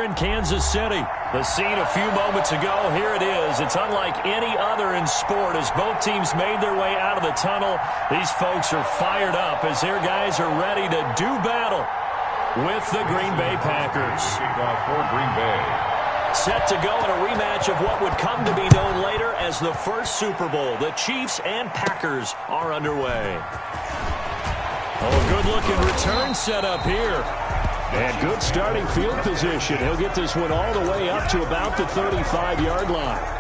in Kansas City. The scene a few moments ago, here it is. It's unlike any other in sport as both teams made their way out of the tunnel. These folks are fired up as their guys are ready to do battle with the Green Bay Packers. Kickoff for Green Bay. Set to go in a rematch of what would come to be known later as the first Super Bowl. The Chiefs and Packers are underway. Oh, good-looking return set up here. And good starting field position. He'll get this one all the way up to about the 35-yard line.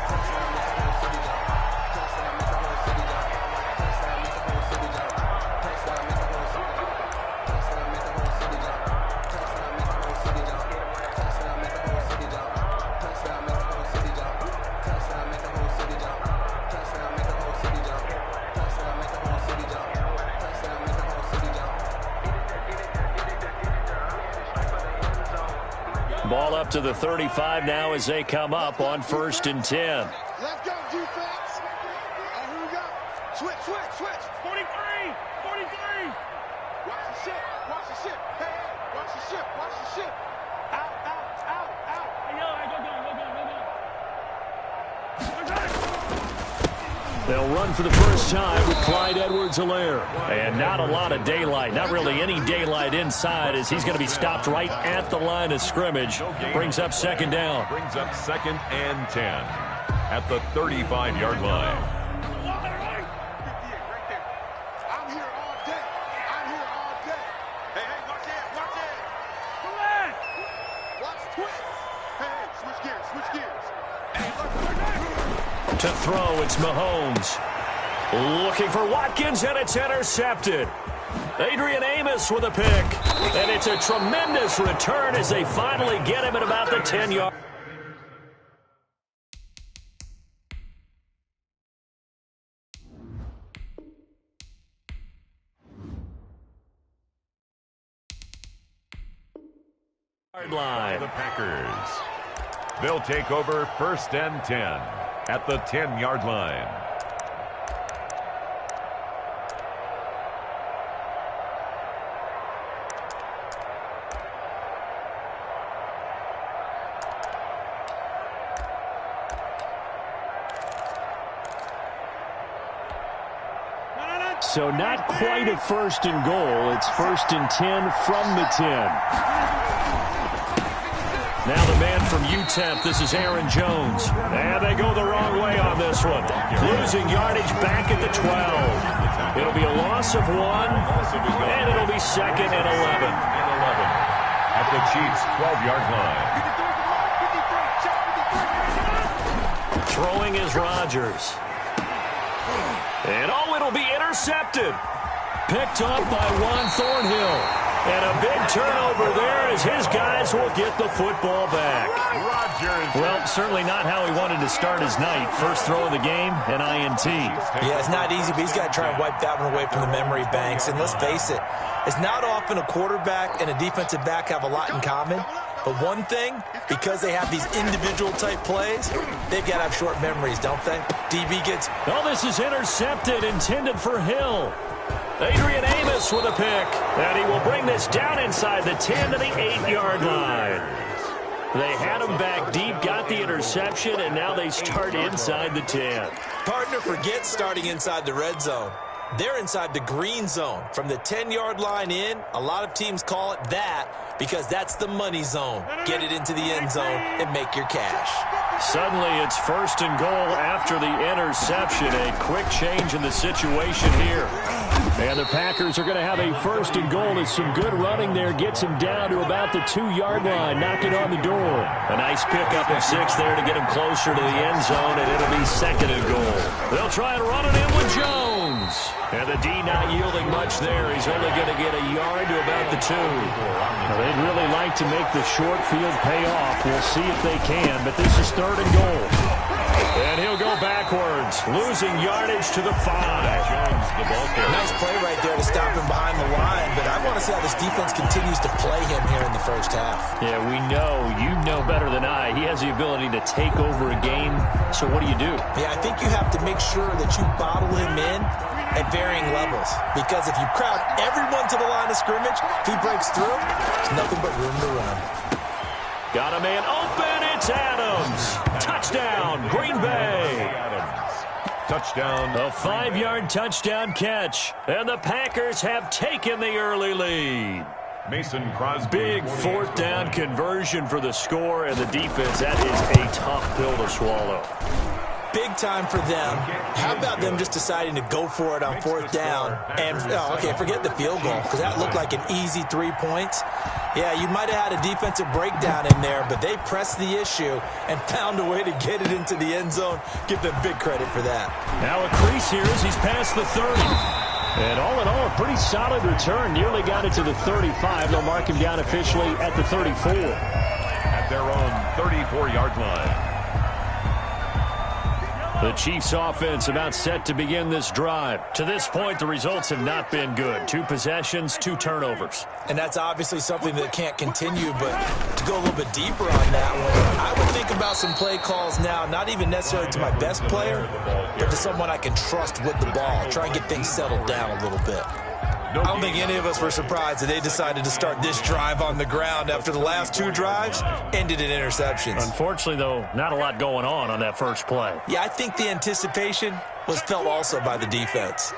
Ball up to the 35 now as they come up on 1st and 10. Let's go, defense. And here we go. Switch. 43. Watch the ship. Hey, watch the ship. Out. They'll run for the first time with Clyde Edwards-Helaire. And not a lot of daylight, not really any daylight inside as he's going to be stopped right at the line of scrimmage. Brings up 2nd down. Brings up 2nd and 10 at the 35-yard line. I'm here all day. Hey, watch it. Come on. Watch twins. Hey, switch gears. Hey, look. To throw, it's Mahomes. Looking for Watkins, and it's intercepted. Adrian Amos with a pick. And it's a tremendous return as they finally get him at about the 10-yard. Line. The Packers. They'll take over 1st and 10 at the 10-yard line. So not quite a 1st and goal. It's 1st and 10 from the 10. Now the man from UTEP, this is Aaron Jones. And they go the wrong way on this one. Losing yardage back at the 12. It'll be a loss of 1, and it'll be 2nd and 11. At the Chiefs' 12-yard line. Throwing is Rodgers. And it'll be intercepted. Picked up by Juan Thornhill. And a big turnover there as his guys will get the football back. Well, certainly not how he wanted to start his night. First throw of the game, an INT. Yeah, it's not easy, but he's got to try and wipe that one away from the memory banks. And let's face it, it's not often a quarterback and a defensive back have a lot in common. But one thing, because they have these individual type plays, they've got to have short memories, don't they? DB gets... Oh, this is intercepted, intended for Hill. Adrian Amos with a pick. And he will bring this down inside the 10 to the 8-yard line. They had him back deep, got the interception, and now they start inside the 10. Partner forgets starting inside the red zone. They're inside the green zone. From the 10-yard line in, a lot of teams call it that because that's the money zone. Get it into the end zone and make your cash. Suddenly it's 1st and goal after the interception. A quick change in the situation here. And the Packers are going to have a 1st and goal as some good running there gets him down to about the 2-yard line, knocking on the door. A nice pickup of 6 there to get him closer to the end zone, and it'll be 2nd and goal. They'll try and run it in with Jones. And the D not yielding much there. He's only going to get a yard to about the 2. Now, they'd really like to make the short field pay off. We'll see if they can, but this is 3rd and goal. And he'll go backwards, losing yardage to the 5. Nice play right there to stop him behind the line, but I want to see how this defense continues to play him here in the first half. Yeah, we know. You know better than I. He has the ability to take over a game, so what do you do? Yeah, I think you have to make sure that you bottle him in at varying levels, because if you crowd everyone to the line of scrimmage, if he breaks through, there's nothing but room to run. Got a man open. It's Adams. Touchdown, Green Bay. Touchdown. A 5-yard touchdown catch. And the Packers have taken the early lead. Mason Crosby. Big 4th down conversion for the score, and the defense, that is a tough pill to swallow. Big time for them. How about them just deciding to go for it on 4th down? And, okay, forget the field goal, because that looked like an easy 3 points. Yeah, you might have had a defensive breakdown in there, but they pressed the issue and found a way to get it into the end zone. Give them big credit for that. Now a crease here as he's past the 30. And all in all, a pretty solid return. Nearly got it to the 35. They'll mark him down officially at the 34. At their own 34-yard line. The Chiefs offense about set to begin this drive. To this point, the results have not been good. 2 possessions, 2 turnovers. And that's obviously something that can't continue, but to go a little bit deeper on that one, I would think about some play calls now, not even necessarily to my best player, but to someone I can trust with the ball. Try and get things settled down a little bit. I don't think any of us were surprised that they decided to start this drive on the ground after the last 2 drives ended in interceptions. Unfortunately, though, not a lot going on that first play. Yeah, I think the anticipation was felt also by the defense.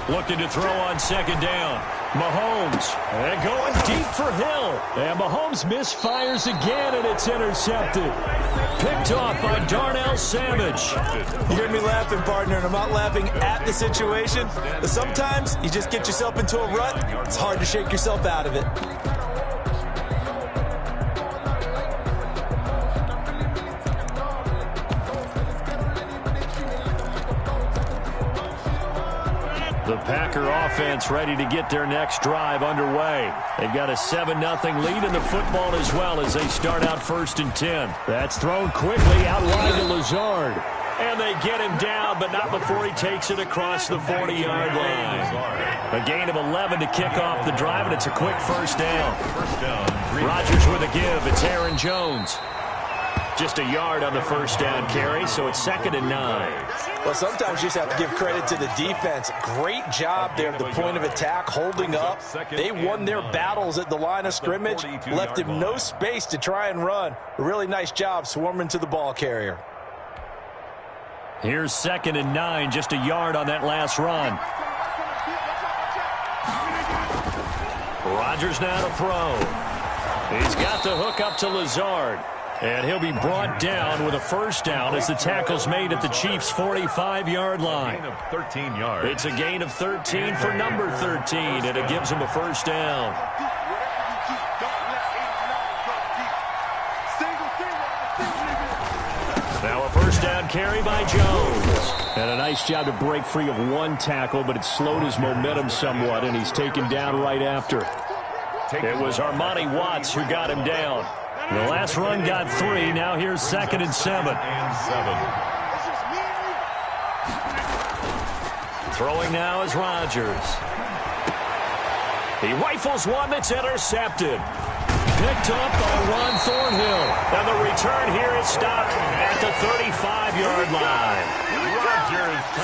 Looking to throw on 2nd down. Mahomes, and going deep for Hill. And Mahomes misfires again, and it's intercepted. Picked off by Darnell Savage. You hear me laughing, partner, and I'm not laughing at the situation. But sometimes you just get yourself into a rut. It's hard to shake yourself out of it. The Packer offense ready to get their next drive underway. They've got a 7-0 lead in the football as well as they start out 1st and 10. That's thrown quickly out wide to Lazard. And they get him down, but not before he takes it across the 40-yard line. A gain of 11 to kick off the drive, and it's a quick 1st down. Rodgers with a give. It's Aaron Jones. Just a yard on the 1st down carry, so it's 2nd and 9. Well, sometimes you just have to give credit to the defense. Great job there at the point of attack, holding up. They won their battles at the line of scrimmage, left him no space to try and run. A really nice job swarming to the ball carrier. Here's 2nd and 9, just a yard on that last run. Rodgers now to throw. He's got the hook up to Lazard. And he'll be brought down with a 1st down as the tackle's made at the Chiefs' 45-yard line. Gain of 13 yards. It's a gain of 13 for number 13, and it gives him a 1st down. Now a 1st down carry by Jones. And a nice job to break free of 1 tackle, but it slowed his momentum somewhat, and he's taken down right after. It was Armani Watts who got him down. The last run got 3. Now here's 2nd and 7. Throwing now is Rodgers. He rifles one that's intercepted. Picked up by Ron Thornhill. And the return here is stopped at the 35-yard line.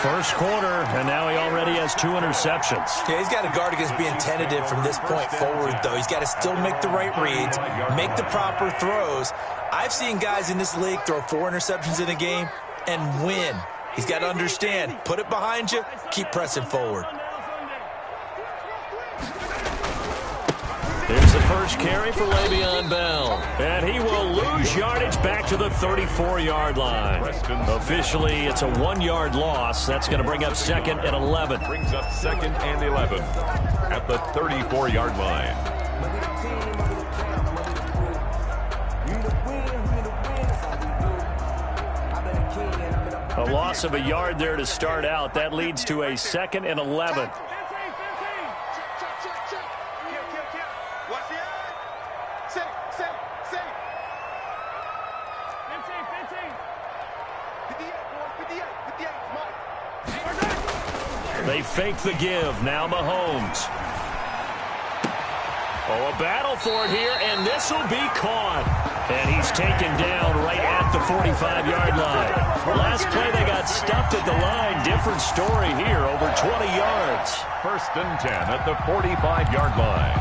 First quarter, and now he already has 2 interceptions. Yeah, he's got to guard against being tentative from this point forward, though. He's got to still make the right reads, make the proper throws. I've seen guys in this league throw 4 interceptions in a game and win. He's got to understand, put it behind you, keep pressing forward. Here's the first carry for Le'Veon Bell. And he will lose yardage back to the 34-yard line. Officially, it's a 1-yard loss. That's going to bring up 2nd and 11. Brings up 2nd and 11 at the 34-yard line. A loss of a yard there to start out. That leads to a 2nd and 11. They fake the give. Now Mahomes. Oh, a battle for it here, and this will be caught. And he's taken down right at the 45-yard line. Last play, they got stuffed at the line. Different story here, over 20 yards. 1st and 10 at the 45-yard line.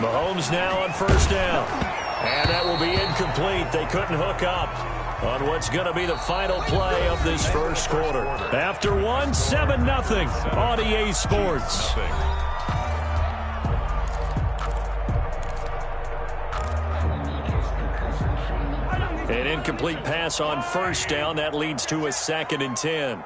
Mahomes now on first down. And that will be incomplete. They couldn't hook up on what's going to be the final play of this first quarter. After one, 7-0 on EA Sports. An incomplete pass on first down. That leads to a 2nd and 10.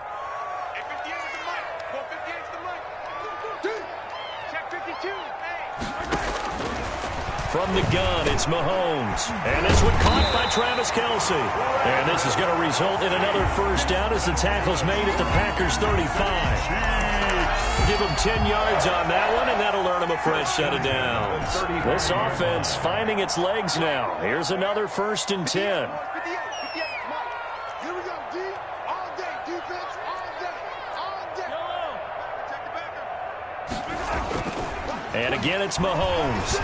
From the gun, it's Mahomes. And this one caught by Travis Kelce. And this is going to result in another first down as the tackle's made at the Packers 35. Give them 10 yards on that one, and that'll earn them a fresh set of downs. This offense finding its legs now. Here's another 1st and 10. Here we go, D. All day, defense, all day, all day. And again, it's Mahomes.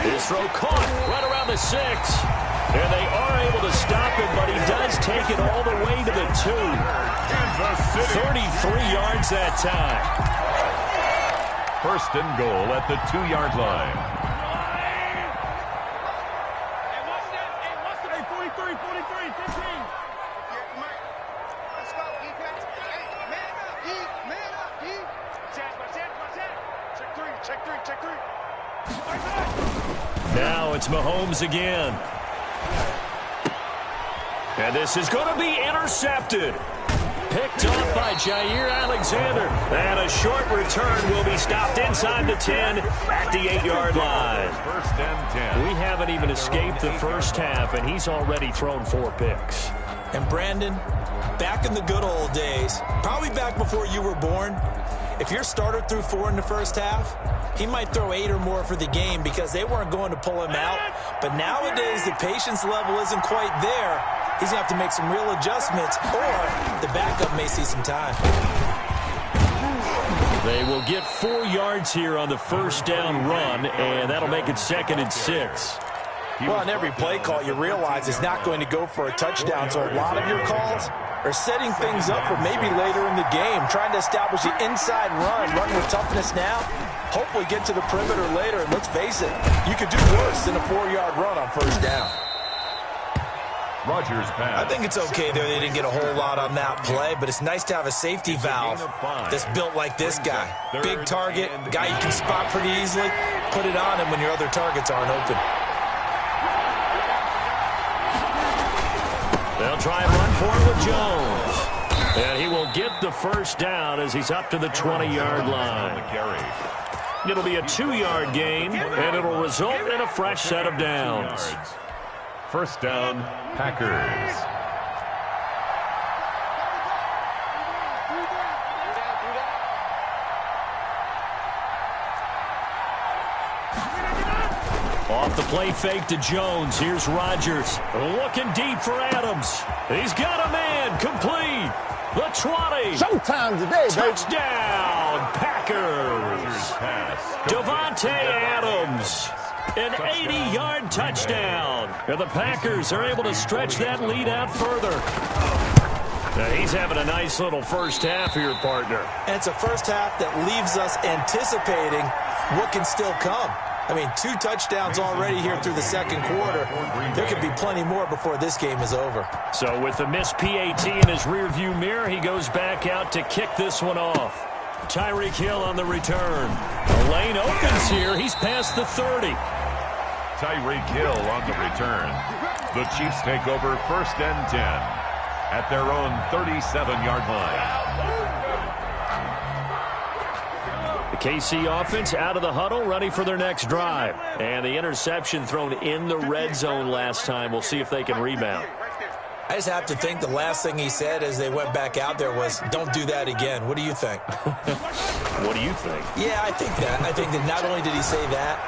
His throw caught right around the 6. And they are able to stop him, but he does take it all the way to the 2. 33 yards that time. 1st and goal at the 2-yard line. Now it's Mahomes again. And this is going to be intercepted. Picked up by Jair Alexander. And a short return will be stopped inside the 10 at the 8-yard line. 1st and 10. We haven't even escaped the first half, and he's already thrown 4 picks. And Brandon, back in the good old days, probably back before you were born, if your starter threw 4 in the first half, he might throw 8 or more for the game because they weren't going to pull him out. But nowadays, the patience level isn't quite there. He's going to have to make some real adjustments, or the backup may see some time. They will get 4 yards here on the first down run, and that'll make it 2nd and 6. Well, on every play call, you realize it's not going to go for a touchdown, so a lot of your calls are setting things up for maybe later in the game, trying to establish the inside run with toughness now, hopefully get to the perimeter later, and let's face it, you could do worse than a 4-yard run on first down. Rodgers pass. I think it's okay there. They didn't get a whole lot on that play, but it's nice to have a safety valve that's built like this guy. Big target, guy you can spot pretty easily. Put it on him when your other targets aren't open. They'll try and run for it with Jones. And he will get the first down as he's up to the 20-yard line. It'll be a 2-yard gain, and it'll result in a fresh set of downs. First down, Packers. Off the play fake to Jones. Here's Rodgers. Looking deep for Adams. He's got a man. Complete. The 20. Showtime today, Touchdown, Packers. Davante Adams. An 80-yard touchdown. And the Packers are able to stretch that lead out further. Now he's having a nice little first half here, partner. And it's a first half that leaves us anticipating what can still come. I mean, 2 touchdowns already here through the second quarter. There could be plenty more before this game is over. So with the missed PAT in his rearview mirror, he goes back out to kick this one off. Tyreek Hill on the return. The lane opens here. He's past the 30. Tyreek Hill on the return. The Chiefs take over 1st and 10 at their own 37-yard line. The KC offense out of the huddle, ready for their next drive. And the interception thrown in the red zone last time. We'll see if they can rebound. I just have to think the last thing he said as they went back out there was, don't do that again. What do you think? What do you think? Yeah, I think that. I think that not only did he say that,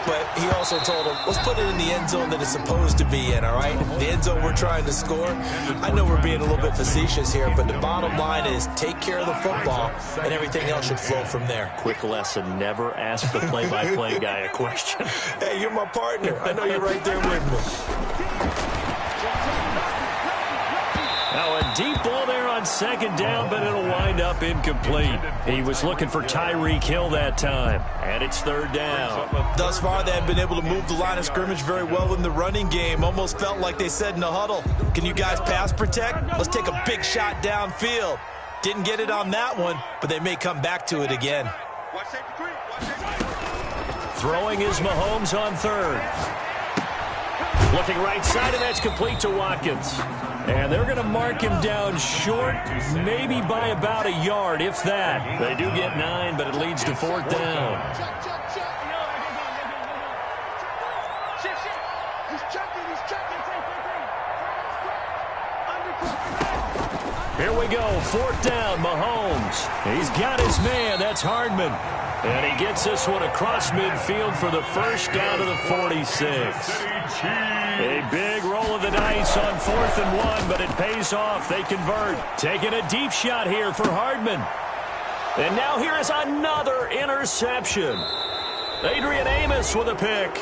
but he also told him, let's put it in the end zone that it's supposed to be in, all right? The end zone we're trying to score. I know we're being a little bit facetious here, but the bottom line is take care of the football, and everything else should flow from there. Quick lesson, never ask the play-by-play guy a question. Hey, you're my partner. I know you're right there with me. Now a deep ball there on second down, but it'll wind up incomplete. He was looking for Tyreek Hill that time, and it's third down. Thus far, they have been able to move the line of scrimmage very well in the running game. Almost felt like they said in the huddle, can you guys pass protect? Let's take a big shot downfield. Didn't get it on that one, but they may come back to it again. Throwing is Mahomes on third. Looking right side, and that's complete to Watkins. And they're going to mark him down short, maybe by about a yard, if that. They do get 9, but it leads to fourth down. Here we go, fourth down, Mahomes. He's got his man, that's Hardman. And he gets this one across midfield for the first down to the 46. A big roll of the dice on 4th and 1, but it pays off. They convert. Taking a deep shot here for Hardman. And now here is another interception. Adrian Amos with a pick.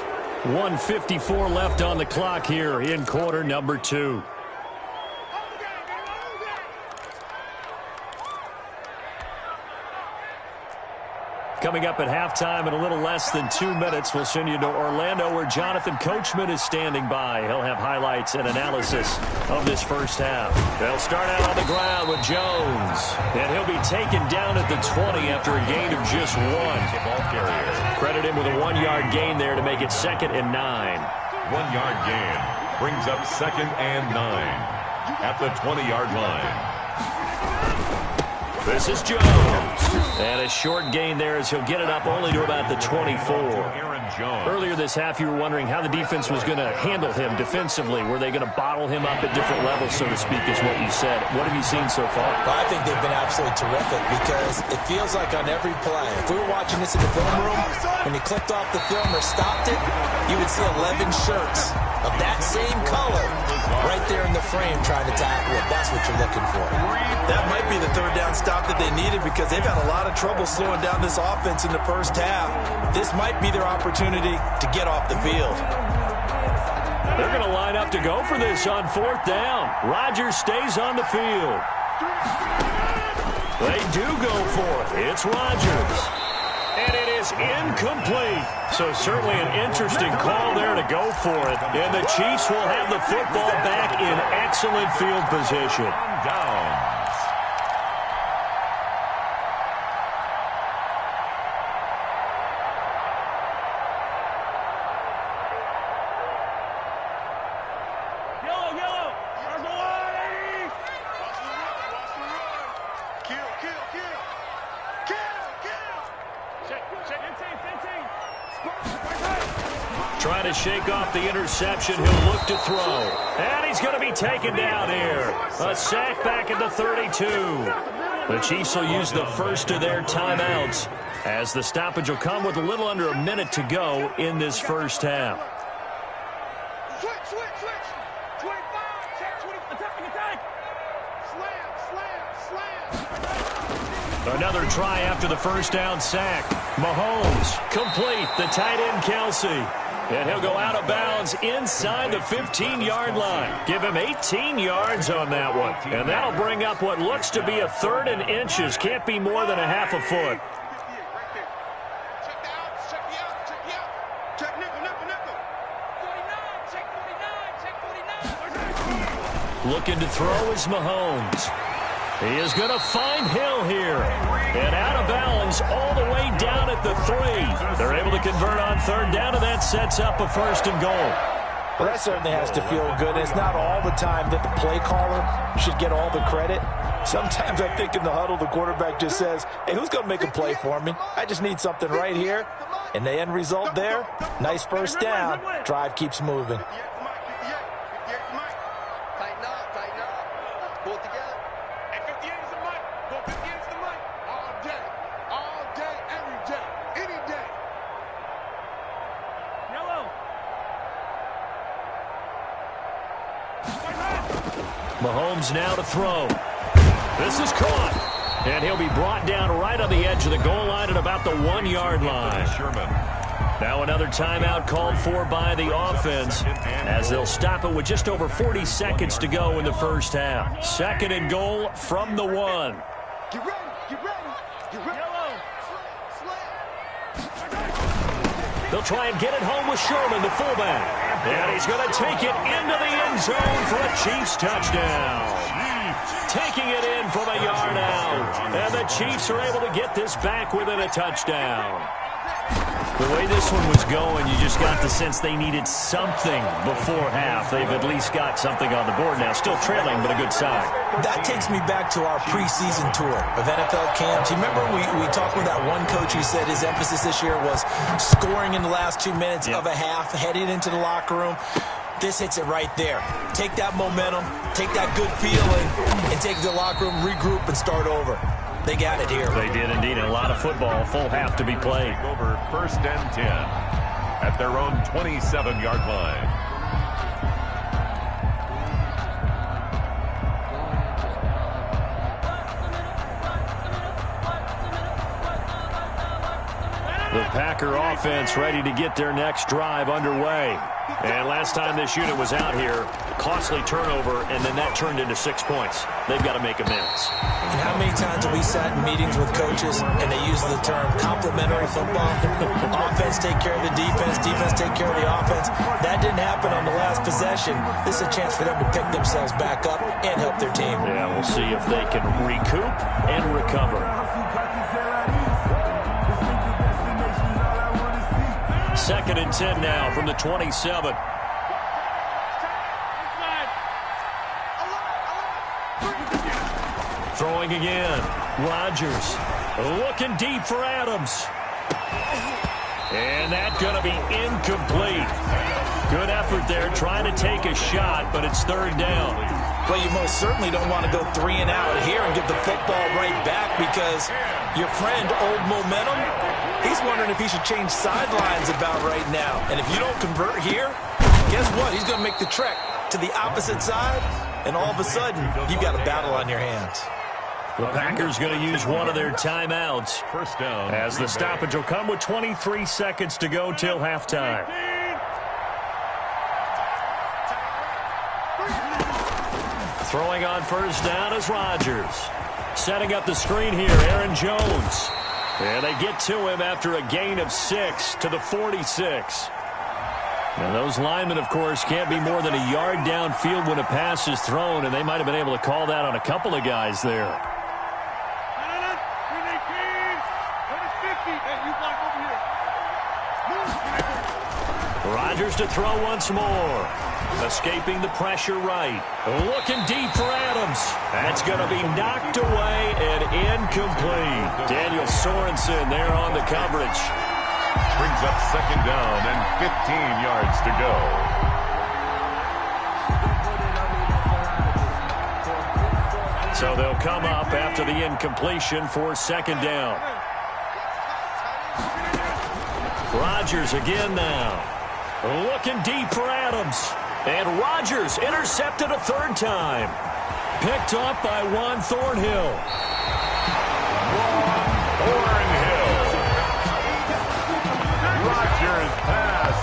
1:54 left on the clock here in quarter number 2. Coming up at halftime in a little less than 2 minutes, we'll send you to Orlando where Jonathan Coachman is standing by. He'll have highlights and analysis of this first half. They'll start out on the ground with Jones. And he'll be taken down at the 20 after a gain of just 1. Credit him with a 1-yard gain there to make it 2nd and 9. 1-yard gain brings up 2nd and 9 at the 20-yard line. This is Jones. And a short gain there as he'll get it up only to about the 24. Earlier this half, you were wondering how the defense was going to handle him defensively. Were they going to bottle him up at different levels, so to speak, is what you said. What have you seen so far? Well, I think they've been absolutely terrific because it feels like on every play, if we were watching this in the film room, when you clicked off the film or stopped it, you would see 11 shirts of that same color right there in the frame trying to tackle it. That's what you're looking for. That might be the third down stop that they needed because they've had a lot of trouble slowing down this offense in the first half. This might be their opportunity to get off the field. They're going to line up to go for this on 4th down. Rodgers stays on the field. They do go for it. It's Rodgers. And it is incomplete. So certainly an interesting call there to go for it. And the Chiefs will have the football back in excellent field position. Down. Trying to shake off the interception. He'll look to throw. And he's going to be taken down here. A sack back at the 32. The Chiefs will use the first of their timeouts as the stoppage will come with a little under a minute to go in this first half. Switch. 25, check 20, attack. Slam. Another try after the first down sack. Mahomes complete. The tight end Kelsey. And he'll go out of bounds inside the 15-yard line. Give him 18 yards on that one. And that'll bring up what looks to be a 3rd and inches. Can't be more than a half a foot. Check the out. Check nickel. 49, Looking to throw is Mahomes. He is going to find Hill here. And out of bounds all the way down at the 3. They're able to convert on 3rd down, and that sets up a 1st and goal. Well, that certainly has to feel good. It's not all the time that the play caller should get all the credit. Sometimes I think in the huddle, the quarterback just says, hey, who's going to make a play for me? I just need something right here. And the end result there, nice first down. Drive keeps moving. Tighten up. Pull it together. And 58 is the money. 58 is the money. All day, every day, any day. Yellow. Mahomes now to throw. This is caught. And he'll be brought down right on the edge of the goal line at about the 1-yard line. Sherman. Now another timeout called for by the offense as they'll stop it with just over 40 seconds to go in the first half. 2nd and goal from the 1. Get ready. Get ready. Get ready. They'll try and get it home with Sherman, the fullback. And he's going to take it into the end zone for a Chiefs touchdown. Taking it in from a yard out. And the Chiefs are able to get this back within a touchdown. The way this one was going, you just got the sense they needed something before half. They've at least got something on the board now. Still trailing, but a good sign. That takes me back to our preseason tour of NFL camps. You remember we talked with that one coach who said his emphasis this year was scoring in the last 2 minutes of a half, heading into the locker room. This hits it right there. Take that momentum, take that good feeling, and take the locker room, regroup, and start over. They got it here. They did indeed. A lot of football, full half to be played. Over 1st and 10 at their own 27-yard line. The Packer offense ready to get their next drive underway. And last time this unit was out here, costly turnover, and then that turned into 6 points. They've got to make amends. And how many times have we sat in meetings with coaches and they use the term complementary football? Offense take care of the defense, defense take care of the offense. That didn't happen on the last possession. This is a chance for them to pick themselves back up and help their team. Yeah, we'll see if they can recoup and recover. 2nd and 10 now from the 27. Throwing again. Rodgers looking deep for Adams. And that's going to be incomplete. Good effort there trying to take a shot, but it's 3rd down. Well, you most certainly don't want to go 3 and out here and give the football right back because your friend, Old Momentum, he's wondering if he should change sidelines about right now. And if you don't convert here, guess what? He's going to make the trek to the opposite side, and all of a sudden, you've got a battle on your hands. The Packers going to use one of their timeouts. 1st down. As the stoppage will come with 23 seconds to go till halftime. Throwing on 1st down is Rodgers. Setting up the screen here, Aaron Jones. And they get to him after a gain of 6 to the 46. And those linemen, of course, can't be more than a yard downfield when a pass is thrown, and they might have been able to call that on a couple of guys there. Rodgers to throw once more. Escaping the pressure right. Looking deep for Adams. That's going to be knocked away and incomplete. Daniel Sorensen there on the coverage. Brings up 2nd down and 15 yards to go. So they'll come up after the incompletion for 2nd down. Rodgers again now. Looking deep for Adams. And Rodgers intercepted a 3rd time. Picked up by Juan Thornhill. Thornhill. Rodgers pass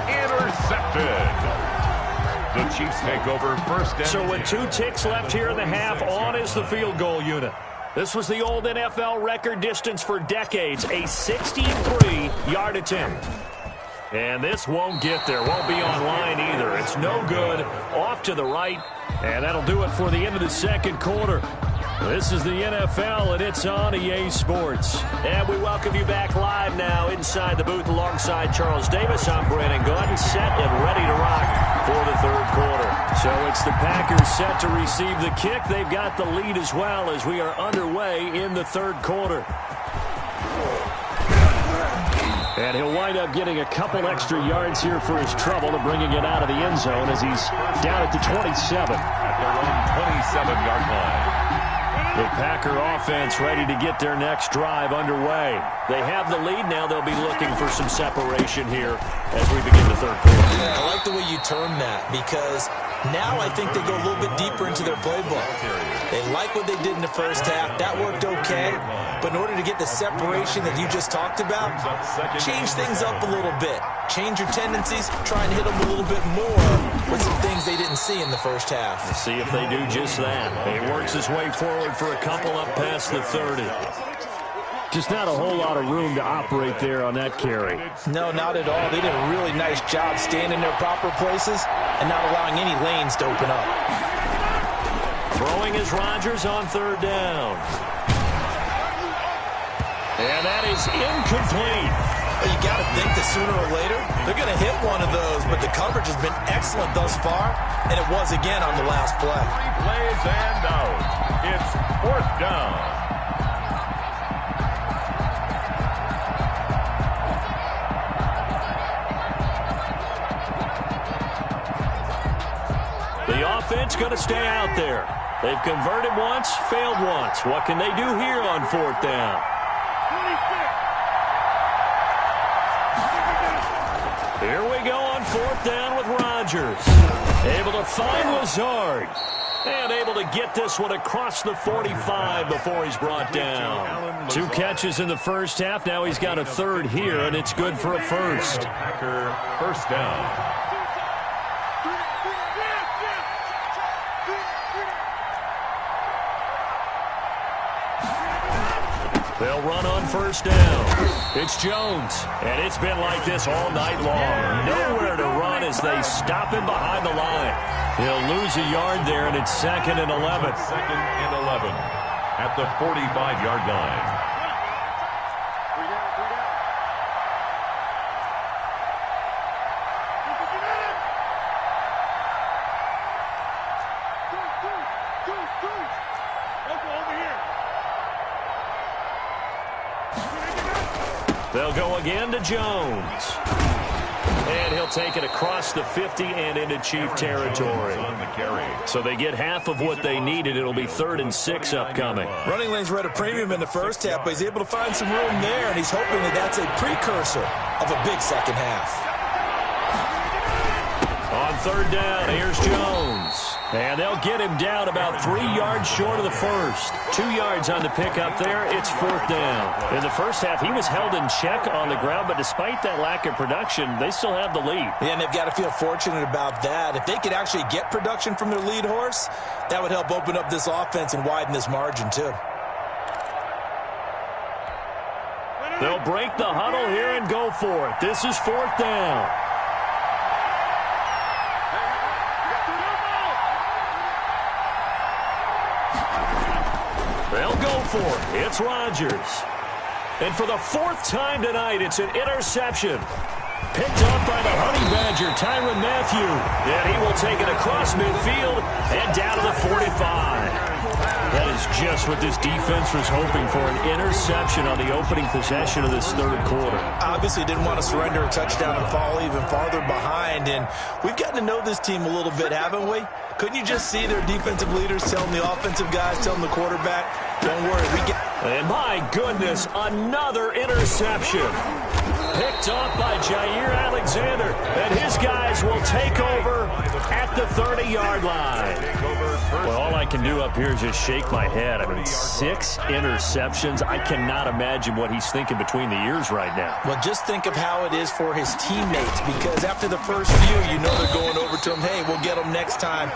intercepted. The Chiefs take over 1st and So with 2 ticks left here in the half, on is the field goal unit. This was the old NFL record distance for decades, a 63-yard attempt. And this won't get there, won't be online either. It's no good, off to the right, and that'll do it for the end of the 2nd quarter. This is the NFL, and it's on EA Sports. And we welcome you back live now inside the booth alongside Charles Davis. I'm Brandon Gordon, set and ready to rock for the 3rd quarter. So it's the Packers set to receive the kick. They've got the lead as well as we are underway in the 3rd quarter. And he'll wind up getting a couple extra yards here for his trouble and bringing it out of the end zone as he's down at the 27. At their own 27-yard line. The Packer offense ready to get their next drive underway. They have the lead now. They'll be looking for some separation here as we begin the 3rd quarter. Yeah, I like the way you term that because Now I think they go a little bit deeper into their playbook. They like what they did in the first half. That worked okay. But in order to get the separation that you just talked about, change things up a little bit. Change your tendencies. Try and hit them a little bit more with some things they didn't see in the first half. Let's see if they do just that. He works his way forward for a couple up past the 30. Just not a whole lot of room to operate there on that carry. No, not at all. They did a really nice job staying in their proper places and not allowing any lanes to open up. Throwing is Rodgers on third down. And that is incomplete. Well, you got to think that sooner or later they're going to hit one of those, but the coverage has been excellent thus far, and it was again on the last play. 3 plays and out. It's fourth down. The offense going to stay out there. They've converted once, failed once. What can they do here on fourth down? Here we go on fourth down with Rodgers. Able to find Lazard. And able to get this one across the 45 before he's brought down. 2 catches in the first half. Now he's got a third here, and it's good for a first. Packer first down. They'll run on first down. It's Jones, and it's been like this all night long. Nowhere to run as they stop him behind the line. He'll lose a yard there, and it's 2nd and 11. 2nd and 11 at the 45-yard line. They'll go again to Jones. And he'll take it across the 50 and into Chief territory. So they get half of what they needed. It'll be 3rd and 6 upcoming. Running lanes were at a premium in the first half, but he's able to find some room there, and he's hoping that that's a precursor of a big second half. On third down, here's Jones. And they'll get him down about 3 yards short of the first. 2 yards on the pickup there. It's 4th down. In the first half, he was held in check on the ground, but despite that lack of production, they still have the lead. Yeah, and they've got to feel fortunate about that. If they could actually get production from their lead horse, that would help open up this offense and widen this margin, too. They'll break the huddle here and go for it. This is 4th down. They'll go for it. It's Rodgers. And for the 4th time tonight, it's an interception. Picked up by the Honey Badger, Tyrann Mathieu. And he will take it across midfield and down to the 45. That is just what this defense was hoping for, an interception on the opening possession of this third quarter. Obviously didn't want to surrender a touchdown and fall even farther behind, and we've gotten to know this team a little bit, haven't we? Couldn't you just see their defensive leaders telling the offensive guys, telling the quarterback, don't worry, we get... And my goodness, another interception. Picked off by Jair Alexander, and his guys will take over at the 30-yard line. Well, all I can do up here is just shake my head. I mean, 6 interceptions. I cannot imagine what he's thinking between the ears right now. Well, just think of how it is for his teammates, because after the first few, you know they're going over to him, hey, we'll get them next time.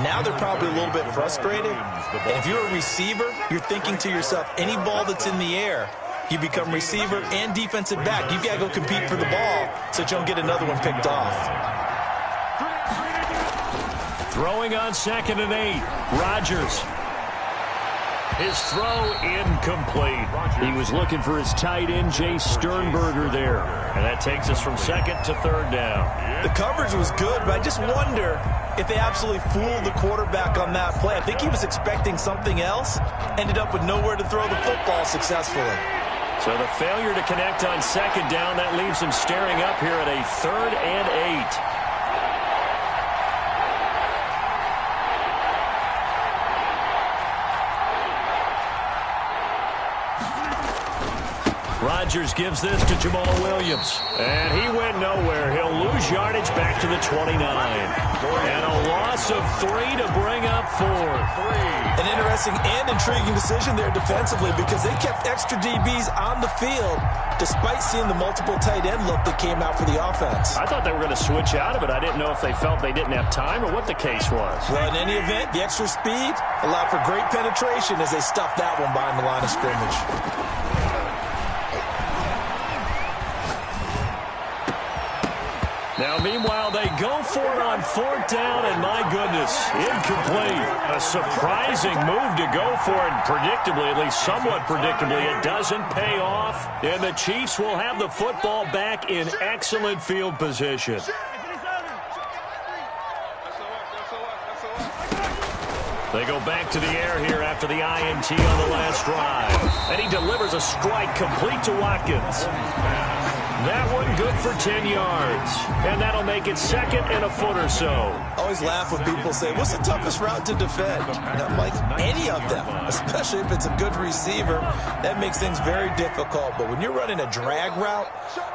Now they're probably a little bit frustrated. And if you're a receiver, you're thinking to yourself, any ball that's in the air, you become receiver and defensive back. You've got to go compete for the ball so that you don't get another one picked off. Throwing on 2nd and 8. Rodgers. His throw incomplete. He was looking for his tight end, Jay Sternberger, there. And that takes us from 2nd to 3rd down. The coverage was good, but I just wonder if they absolutely fooled the quarterback on that play. I think he was expecting something else. Ended up with nowhere to throw the football successfully. So the failure to connect on 2nd down, that leaves him staring up here at a 3rd and 8. Rodgers gives this to Jamal Williams. And he went nowhere. He'll lose yardage back to the 29. And a loss of 3 to bring up 4. An interesting and intriguing decision there defensively because they kept extra DBs on the field despite seeing the multiple tight end look that came out for the offense. I thought they were going to switch out of it. I didn't know if they felt they didn't have time or what the case was. Well, in any event, the extra speed allowed for great penetration as they stuffed that one behind the line of scrimmage. Now, meanwhile, they go for it on 4th down, and my goodness, incomplete. A surprising move to go for it, predictably, at least somewhat predictably. It doesn't pay off, and the Chiefs will have the football back in excellent field position. They go back to the air here after the INT on the last drive. And he delivers a strike complete to Watkins. That one good for 10 yards. And that'll make it 2nd and a foot or so. I always laugh when people say, what's the toughest route to defend? And I'm like, any of them, especially if it's a good receiver. That makes things very difficult. But when you're running a drag route,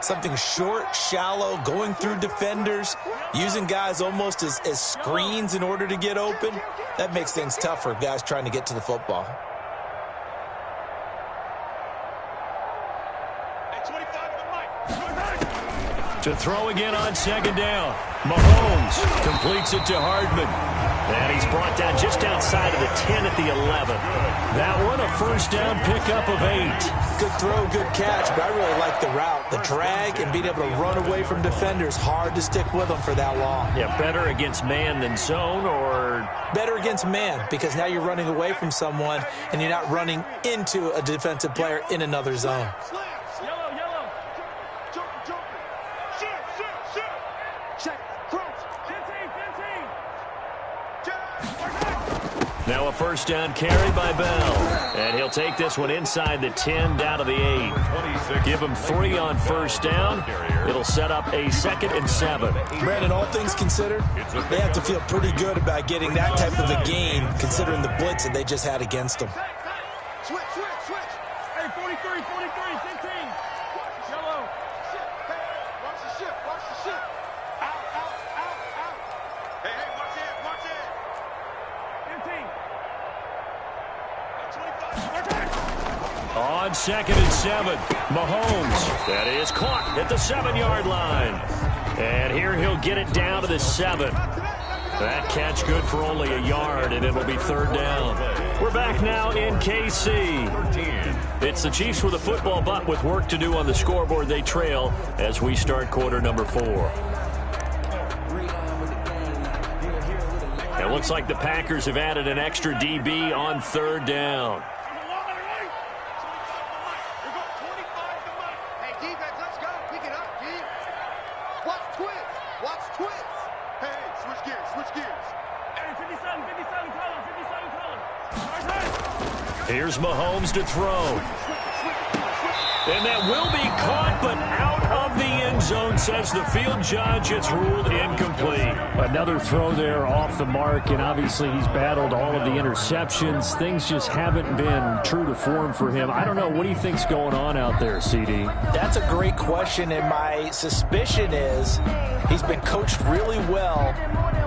something short, shallow, going through defenders, using guys almost as screens in order to get open, that makes things tough for guys trying to get to the football. To throw again on 2nd down. Mahomes completes it to Hardman. And he's brought down just outside of the 10 at the 11. That one, a 1st down pickup of 8. Good throw, good catch, but I really like the route. The drag and being able to run away from defenders, hard to stick with them for that long. Yeah, better against man than zone, or? Better against man, because now you're running away from someone and you're not running into a defensive player in another zone. Now a 1st down carry by Bell. And he'll take this one inside the 10 down to the 8. Give him 3 on 1st down. It'll set up a 2nd and 7. Brandon, all things considered, they have to feel pretty good about getting that type of a gain considering the blitz that they just had against them. Switch. Hey, 43, 15. Yellow. Watch the ship. Out. Hey, watch it. 15. On 2nd and 7, Mahomes. That is caught at the 7-yard line. And here he'll get it down to the 7. That catch good for only a yard, and it'll be 3rd down. We're back now in KC. It's the Chiefs with a football, but with work to do on the scoreboard, they trail as we start quarter number 4. It looks like the Packers have added an extra DB on 3rd down. Here's Mahomes to throw. And that will be caught, but out of the end zone, says the field judge. It's ruled incomplete. Another throw there off the mark, and obviously he's battled all of the interceptions. Things just haven't been true to form for him. I don't know. What do you think's going on out there, CD? That's a great question, and my suspicion is he's been coached really well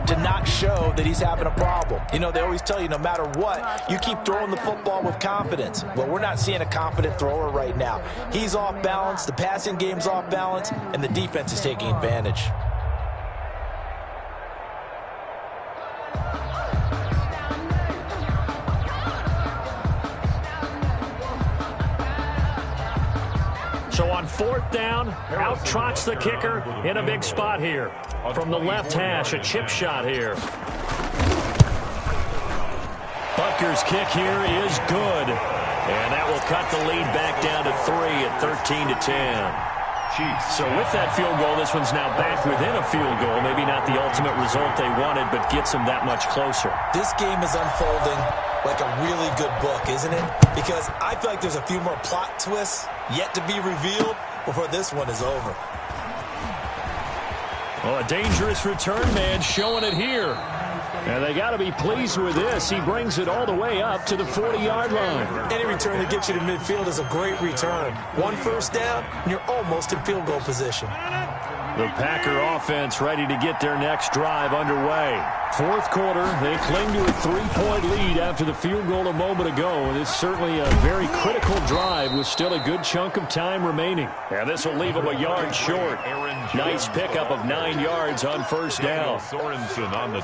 to not show that he's having a problem. You know, they always tell you no matter what, you keep throwing the football with confidence. Well, we're not seeing a confident thrower right now. He's off balance, the passing game's off balance, and the defense is taking advantage. So on 4th down, out trots the kicker in a big spot here. From the left hash, a chip shot here. Butker's kick here is good. And that will cut the lead back down to 3 at 13-10. So with that field goal, this one's now back within a field goal. Maybe not the ultimate result they wanted, but gets them that much closer. This game is unfolding like a really good book, isn't it? Because I feel like there's a few more plot twists yet to be revealed before this one is over. Well, a dangerous return man showing it here. And they got to be pleased with this. He brings it all the way up to the 40-yard line. Any return that gets you to midfield is a great return. One first down, and you're almost in field goal position. The Packer offense ready to get their next drive underway. Fourth quarter, they cling to a 3-point lead after the field goal a moment ago. And it's certainly a very critical drive with still a good chunk of time remaining. And this will leave them a yard short. Nice pickup of 9 yards on first down.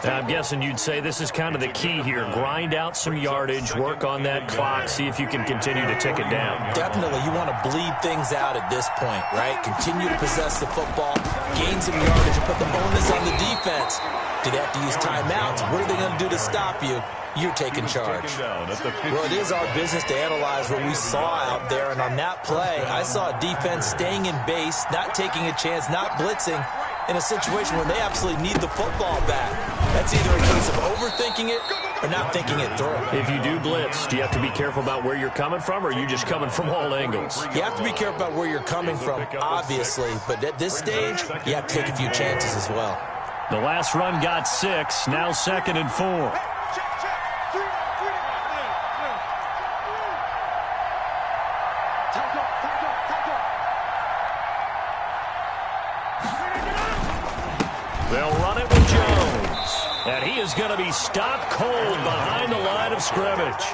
I'm guessing you'd say this is kind of the key here. Grind out some yardage, work on that clock, see if you can continue to tick it down. Definitely, you want to bleed things out at this point, right? Continue to possess the football, gain some yardage, and put the onus on the defense. Do they have to use timeouts? What are they going to do to stop you? You're taking charge. Well, it is our business to analyze what we saw out there, and on that play, I saw a defense staying in base, not taking a chance, not blitzing, in a situation where they absolutely need the football back. That's either a case of overthinking it or not thinking it through. If you do blitz, do you have to be careful about where you're coming from, or are you just coming from all angles? You have to be careful about where you're coming from, obviously, but at this stage, you have to take a few chances as well. The last run got 6, now 2nd and 4. They'll run it with Jones. And he is going to be stopped cold behind the line of scrimmage.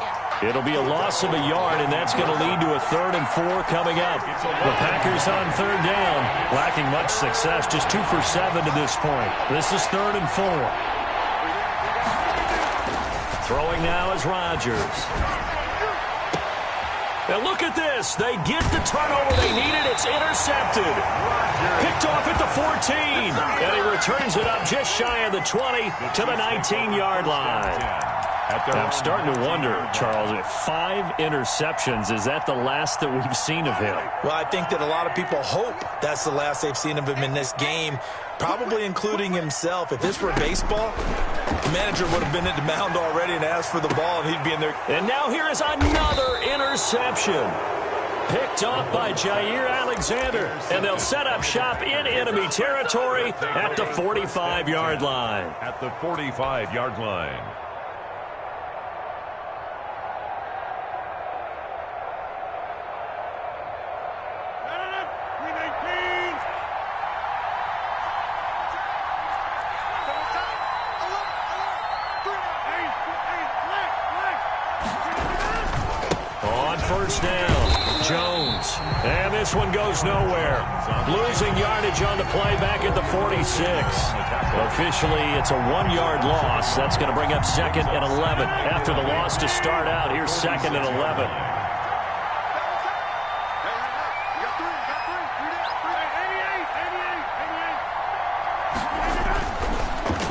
It'll be a loss of a yard, and that's going to lead to a 3rd and 4 coming up. The Packers on 3rd down, lacking much success, just 2 for 7 to this point. This is 3rd and 4. Throwing now is Rodgers. And look at this. They get the turnover they needed. It's intercepted. Picked off at the 14. And he returns it up just shy of the 20 to the 19-yard line. I'm starting to wonder, Charles, if 5 interceptions, is that the last that we've seen of him? Well, I think that a lot of people hope that's the last they've seen of him in this game, probably including himself. If this were baseball, the manager would have been at the mound already and asked for the ball, and he'd be in there. And now here is another interception. Picked off by Jair Alexander, and they'll set up shop in enemy territory at the 45-yard line. At the 45-yard line. First down, Jones. And this one goes nowhere. Losing yardage on the play back at the 46. Officially, it's a 1-yard loss. That's going to bring up 2nd and 11. After the loss to start out, here's 2nd and 11.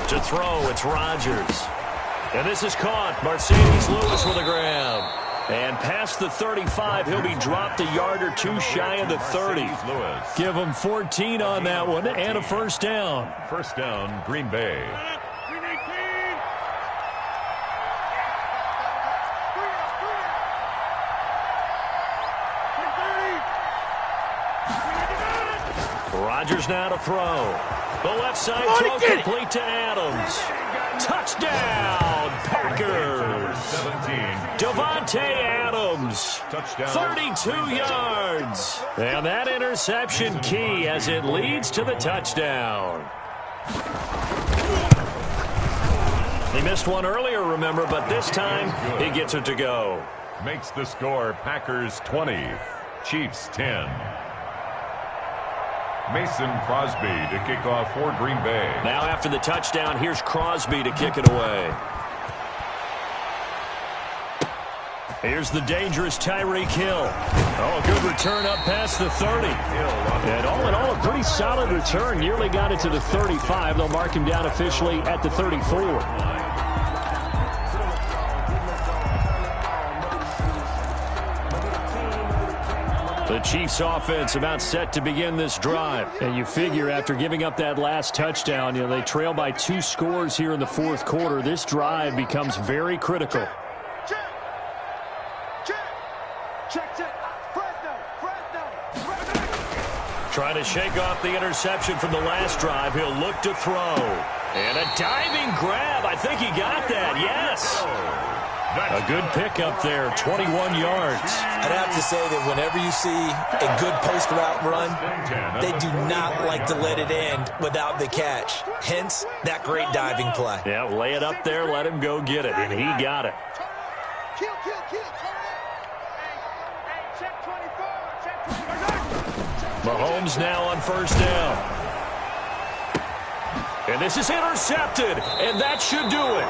To throw, it's Rodgers. And this is caught. Mercedes Lewis with a grab. And past the 35, he'll be dropped a yard or 2 shy of the 30. Give him 14 on that one and a first down. First down, Green Bay. Rodgers now to throw. The left side throw complete to Adams. Touchdown, Packers. 17. Davante Adams, touchdown. 32 yards. And that interception key as it leads to the touchdown. He missed one earlier, remember, but this time he gets it to go. Makes the score Packers 20, Chiefs 10. Mason Crosby to kick off for Green Bay. Now after the touchdown, here's Crosby to kick it away. Here's the dangerous Tyreek Hill. Oh, a good return up past the 30. And all in all, a pretty solid return. Nearly got it to the 35. They'll mark him down officially at the 34. The Chiefs offense about set to begin this drive. And you figure after giving up that last touchdown, they trail by 2 scores here in the fourth quarter. This drive becomes very critical. Trying to shake off the interception from the last drive. He'll look to throw. And a diving grab. I think he got that. Yes. A good pickup there, 21 yards. I'd have to say that whenever you see a good post route run, they do not like to let it end without the catch. Hence, that great diving play. Yeah, lay it up there, let him go get it, and he got it. Mahomes now on first down. And this is intercepted, and that should do it.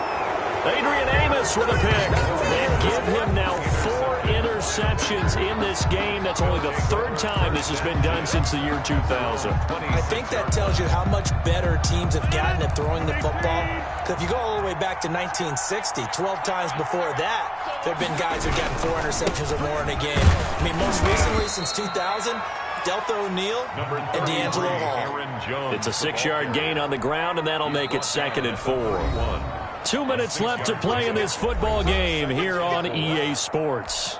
Adrian Amos with a pick. And give him now 4 interceptions in this game. That's only the 3rd time this has been done since the year 2000. I think that tells you how much better teams have gotten at throwing the football. Because if you go all the way back to 1960, 12 times before that, there have been guys who've gotten 4 interceptions or more in a game. I mean, most recently since 2000, Delta O'Neal and D'Angelo Hall. It's a 6-yard gain on the ground, and that'll make it 2nd and 4. 2 minutes left to play in this football game here on EA Sports.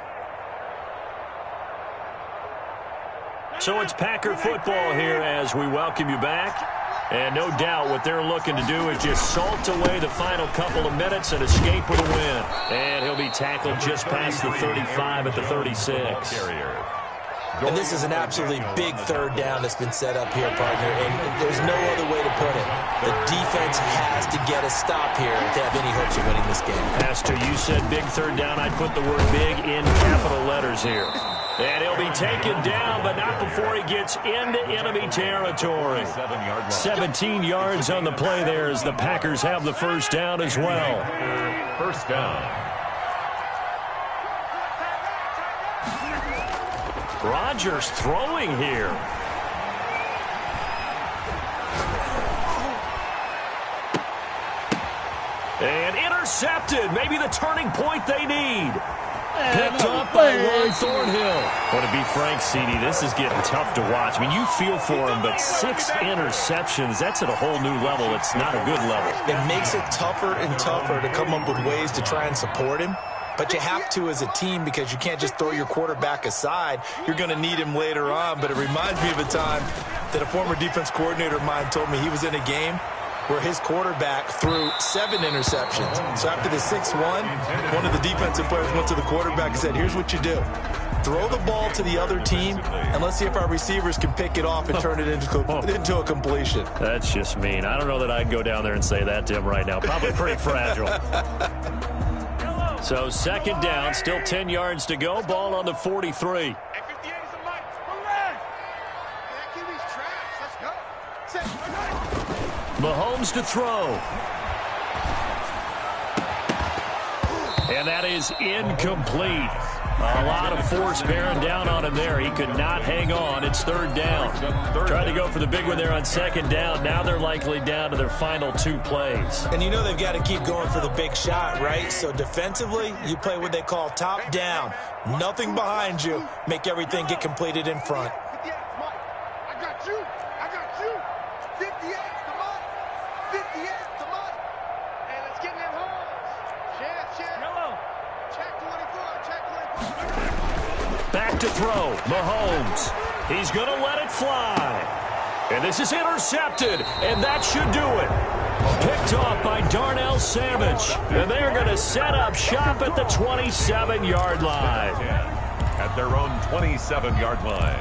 So it's Packer football here as we welcome you back. And no doubt what they're looking to do is just salt away the final couple of minutes and escape with a win. And he'll be tackled just past the 35 at the 36. And this is an absolutely big 3rd down that's been set up here, partner, and there's no other way to put it. The defense has to get a stop here if they have any hopes of winning this game. Pastor, you said big 3rd down. I'd put the word big in capital letters here. And he'll be taken down, but not before he gets into enemy territory. 17 yards on the play there as the Packers have the first down as well. First down. Rodgers throwing here. And intercepted. Maybe the turning point they need. Picked up by Ron Thornhill. Well, to be frank, CD, this is getting tough to watch. I mean, you feel for him, but 6 interceptions, that's at a whole new level. It's not a good level. It makes it tougher and tougher to come up with ways to try and support him. But you have to as a team because you can't just throw your quarterback aside. You're going to need him later on. But it reminds me of a time that a former defense coordinator of mine told me he was in a game where his quarterback threw 7 interceptions. So after the 6-1, one of the defensive players went to the quarterback and said, here's what you do. Throw the ball to the other team, and let's see if our receivers can pick it off and turn it into a completion. That's just mean. I don't know that I'd go down there and say that to him right now. Probably pretty fragile. So 2nd down, still 10 yards to go. Ball on the 43. Mahomes to throw. And that is incomplete. A lot of force bearing down on him there. He could not hang on. It's 3rd down. Tried to go for the big one there on 2nd down. Now they're likely down to their final 2 plays. And you know they've got to keep going for the big shot, right? So defensively, you play what they call top down. Nothing behind you. Make everything get completed in front. I got you. 58 to Mike. 58 to Mike. And let's get in them holes. Check. Yellow. Check 24. Back to throw. Mahomes. He's going to let it fly. And this is intercepted. And that should do it. Picked off by Darnell Savage. And they're going to set up shop at the 27-yard line. At their own 27-yard line.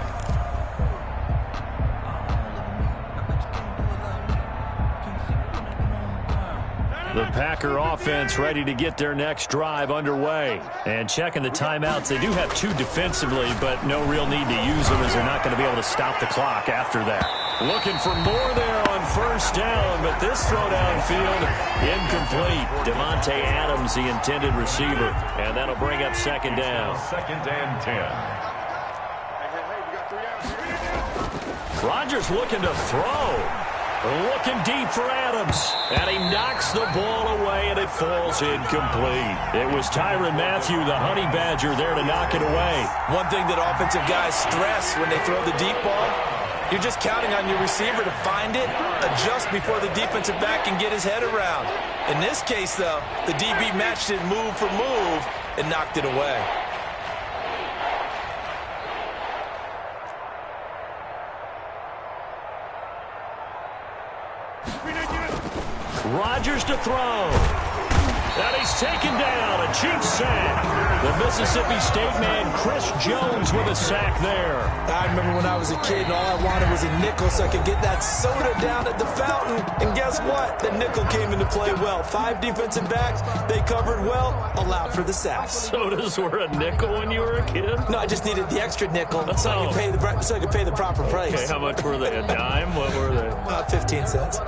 The Packer offense ready to get their next drive underway. And checking the timeouts, they do have 2 defensively, but no real need to use them as they're not going to be able to stop the clock after that. Looking for more there on first down, but this throw downfield incomplete. Devontae Adams, the intended receiver, and that'll bring up 2nd down. 2nd and 10. Rodgers looking to throw. Looking deep for Adams. And he knocks the ball away, and it falls incomplete. It was Tyrann Mathieu, the honey badger, there to knock it away. One thing that offensive guys stress when they throw the deep ball, you're just counting on your receiver to find it, adjust before the defensive back can get his head around. In this case, though, the DB matched it move for move and knocked it away. Rodgers to throw. And he's taken down. A Chiefs sack. The Mississippi State man, Chris Jones, with a sack there. I remember when I was a kid and all I wanted was a nickel so I could get that soda down at the fountain. And guess what? The nickel came into play well. 5 defensive backs. They covered well. Allowed for the sacks. Sodas were a nickel when you were a kid? No, I just needed the extra nickel so I could pay the proper price. Okay, how much were they? A dime? What were they? 15 cents.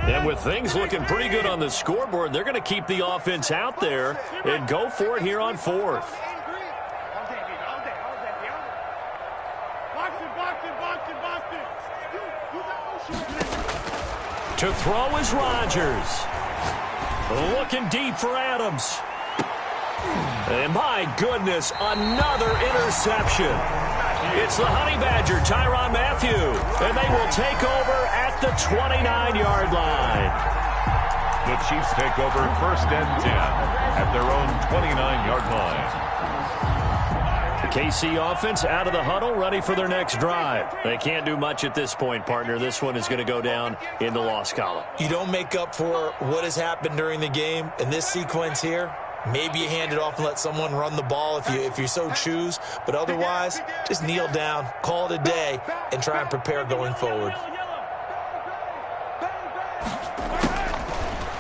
And with things looking pretty good on the scoreboard, they're going to keep the offense out there and go for it here on 4th. To throw is Rodgers. Looking deep for Adams. And my goodness, another interception. It's the Honey Badger, Tyrann Mathieu, and they will take over at the 29-yard line. The Chiefs take over 1st and 10 at their own 29-yard line. The KC offense out of the huddle, ready for their next drive. They can't do much at this point, partner. This one is going to go down in the loss column. You don't make up for what has happened during the game in this sequence here. Maybe you hand it off and let someone run the ball if you so choose. But otherwise, just kneel down, call it a day, and try and prepare going forward.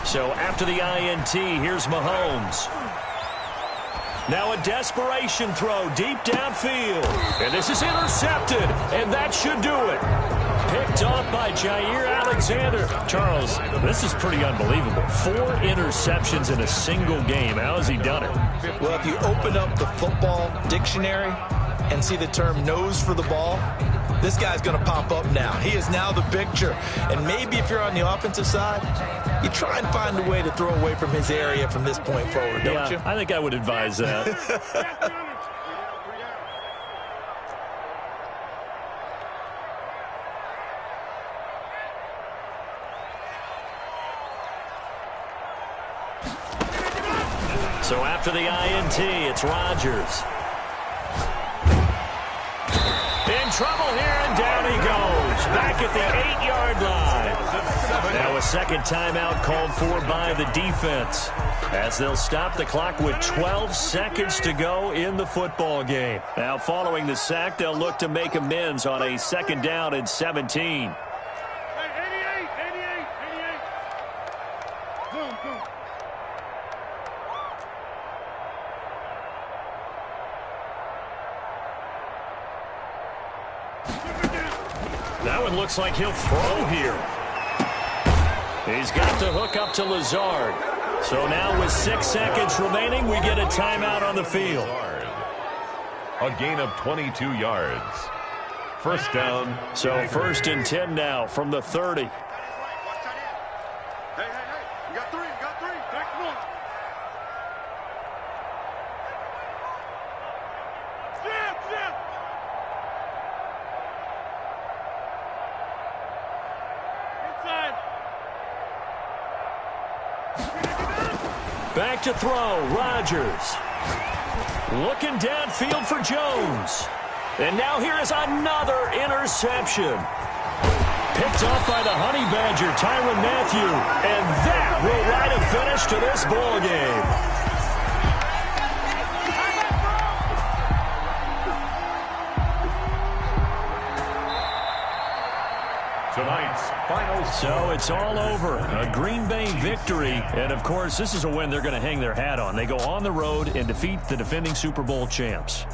So after the INT, here's Mahomes. Now a desperation throw deep downfield. And this is intercepted, and that should do it. Picked off by Jair Alexander. Charles, this is pretty unbelievable. 4 interceptions in a single game. How has he done it? Well, if you open up the football dictionary and see the term nose for the ball, this guy's going to pop up now. He is now the picture. And maybe if you're on the offensive side, you try and find a way to throw away from his area from this point forward, don't you? I think I would advise that. So after the INT, it's Rodgers. In trouble here, and down he goes. Back at the 8-yard line. Now a second timeout called for by the defense, as they'll stop the clock with 12 seconds to go in the football game. Now following the sack, they'll look to make amends on a 2nd down and 17. That one looks like he'll throw here. He's got to hook up to Lazard. So now with 6 seconds remaining, we get a timeout on the field. A gain of 22 yards. 1st down. So 1st and 10 now from the 30. Hey, you got 3, next one. Zip. Inside. Back to throw, Rodgers. Looking downfield for Jones. And now here is another interception. Picked off by the Honey Badger, Tyrann Mathieu. And that will write a finish to this ball game. Tonight's final score. So it's all over. A Green Bay victory. And, of course, this is a win they're going to hang their hat on. They go on the road and defeat the defending Super Bowl champs.